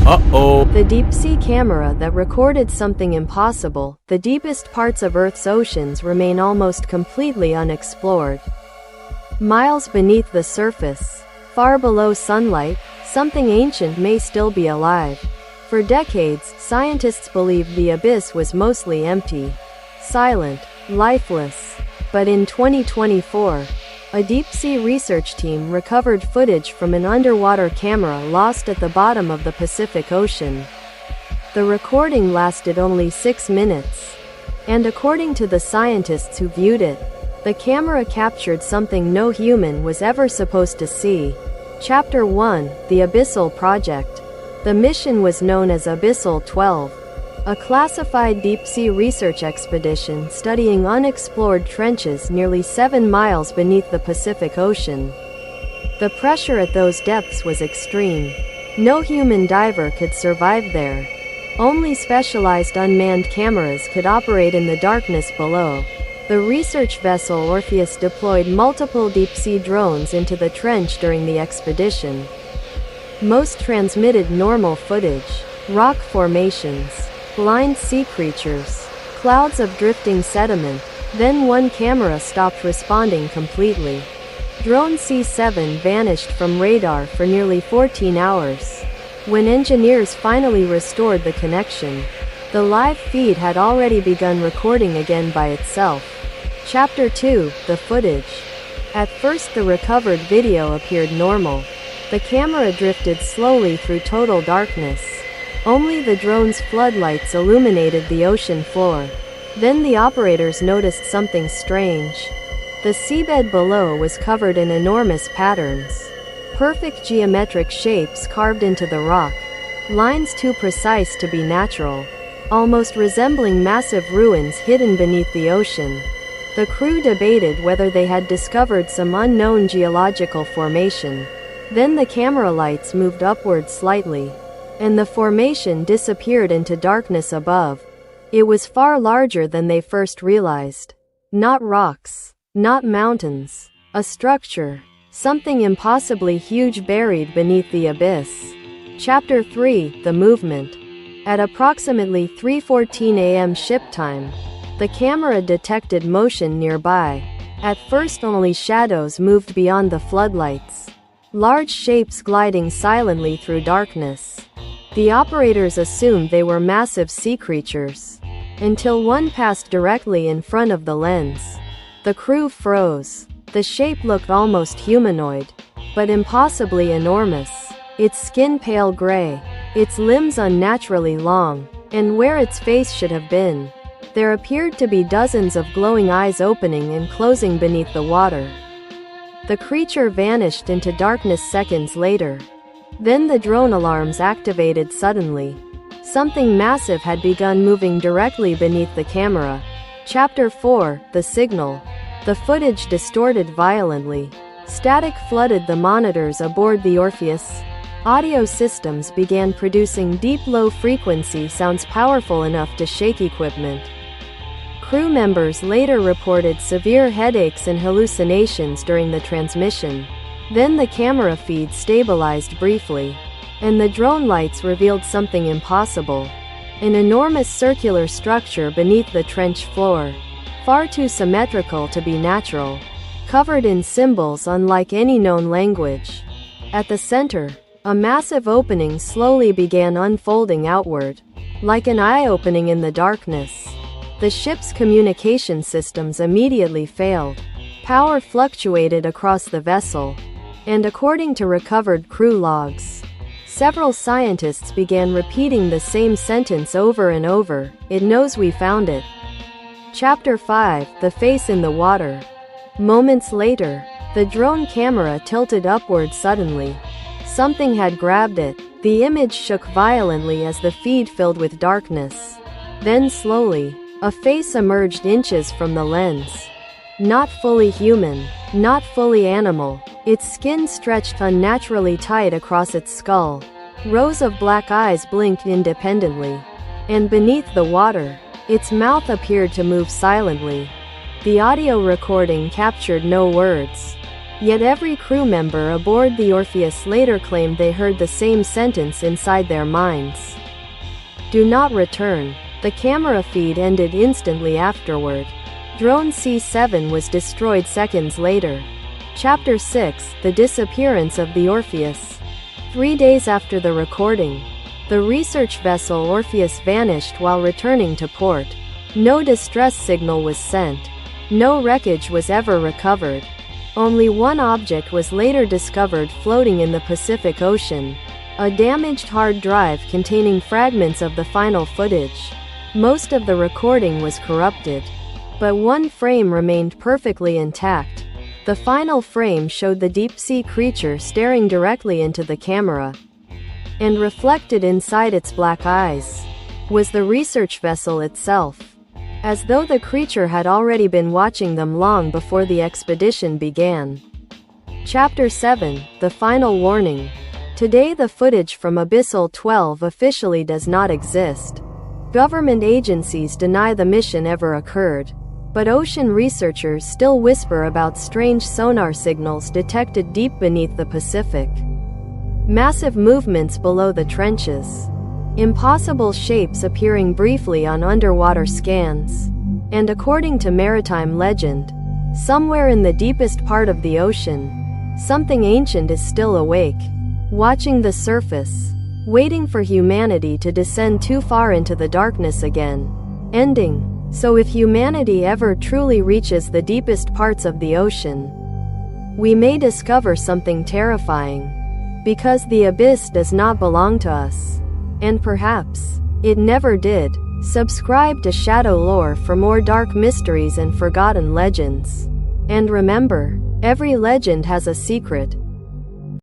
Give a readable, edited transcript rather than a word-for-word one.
Uh-oh. The deep-sea camera that recorded something impossible. The deepest parts of Earth's oceans remain almost completely unexplored. Miles beneath the surface, far below sunlight, something ancient may still be alive. For decades, scientists believed the abyss was mostly empty, silent, lifeless. But in 2024, a deep-sea research team recovered footage from an underwater camera lost at the bottom of the Pacific Ocean. The recording lasted only 6 minutes. And according to the scientists who viewed it, the camera captured something no human was ever supposed to see. Chapter 1: The Abyssal Project. The mission was known as Abyssal 12, a classified deep-sea research expedition studying unexplored trenches nearly 7 miles beneath the Pacific Ocean. The pressure at those depths was extreme. No human diver could survive there. Only specialized unmanned cameras could operate in the darkness below. The research vessel Orpheus deployed multiple deep-sea drones into the trench during the expedition. Most transmitted normal footage, rock formations, blind sea creatures, clouds of drifting sediment. Then one camera stopped responding completely. Drone C7 vanished from radar for nearly 14 hours. When engineers finally restored the connection, the live feed had already begun recording again by itself. Chapter 2: The Footage. At first the recovered video appeared normal. The camera drifted slowly through total darkness. Only the drone's floodlights illuminated the ocean floor. Then the operators noticed something strange. The seabed below was covered in enormous patterns. Perfect geometric shapes carved into the rock. Lines too precise to be natural. Almost resembling massive ruins hidden beneath the ocean. The crew debated whether they had discovered some unknown geological formation. Then the camera lights moved upward slightly, and the formation disappeared into darkness above. It was far larger than they first realized. Not rocks, not mountains, a structure, something impossibly huge buried beneath the abyss. Chapter 3: The Movement. At approximately 3:14 a.m. ship time, the camera detected motion nearby. At first only shadows moved beyond the floodlights. Large shapes gliding silently through darkness. The operators assumed they were massive sea creatures, until one passed directly in front of the lens. The crew froze. The shape looked almost humanoid, but impossibly enormous. Its skin pale gray, its limbs unnaturally long, and where its face should have been, there appeared to be dozens of glowing eyes opening and closing beneath the water. The creature vanished into darkness seconds later. Then the drone alarms activated suddenly. Something massive had begun moving directly beneath the camera. Chapter 4: The Signal. The footage distorted violently. Static flooded the monitors aboard the Orpheus. Audio systems began producing deep low-frequency sounds powerful enough to shake equipment. Crew members later reported severe headaches and hallucinations during the transmission. Then the camera feed stabilized briefly, and the drone lights revealed something impossible. An enormous circular structure beneath the trench floor, far too symmetrical to be natural, covered in symbols unlike any known language. At the center, a massive opening slowly began unfolding outward, like an eye opening in the darkness. The ship's communication systems immediately failed. Power fluctuated across the vessel, and according to recovered crew logs, several scientists began repeating the same sentence over and over: "It knows we found it." Chapter 5: The Face in the Water. Moments later, the drone camera tilted upward suddenly. Something had grabbed it. The image shook violently as the feed filled with darkness. Then slowly, a face emerged inches from the lens. Not fully human, not fully animal. Its skin stretched unnaturally tight across its skull. Rows of black eyes blinked independently. And beneath the water, its mouth appeared to move silently. The audio recording captured no words, Yet every crew member aboard the Orpheus later claimed they heard the same sentence inside their minds. Do not return. The camera feed ended instantly afterward. Drone C7 was destroyed seconds later. Chapter 6: The Disappearance of the Orpheus. 3 days after the recording, the research vessel Orpheus vanished while returning to port. No distress signal was sent. No wreckage was ever recovered. Only one object was later discovered floating in the Pacific Ocean: a damaged hard drive containing fragments of the final footage. Most of the recording was corrupted, but one frame remained perfectly intact. The final frame showed the deep-sea creature staring directly into the camera, and reflected inside its black eyes was the research vessel itself, as though the creature had already been watching them long before the expedition began. Chapter 7: The Final Warning. Today the footage from Abyssal 12 officially does not exist. Government agencies deny the mission ever occurred, but ocean researchers still whisper about strange sonar signals detected deep beneath the Pacific. Massive movements below the trenches. Impossible shapes appearing briefly on underwater scans. And according to maritime legend, somewhere in the deepest part of the ocean, something ancient is still awake, watching the surface, waiting for humanity to descend too far into the darkness again. Ending. So if humanity ever truly reaches the deepest parts of the ocean, we may discover something terrifying, because the abyss does not belong to us. And perhaps it never did. Subscribe to ShadowLore for more dark mysteries and forgotten legends. And remember, every legend has a secret.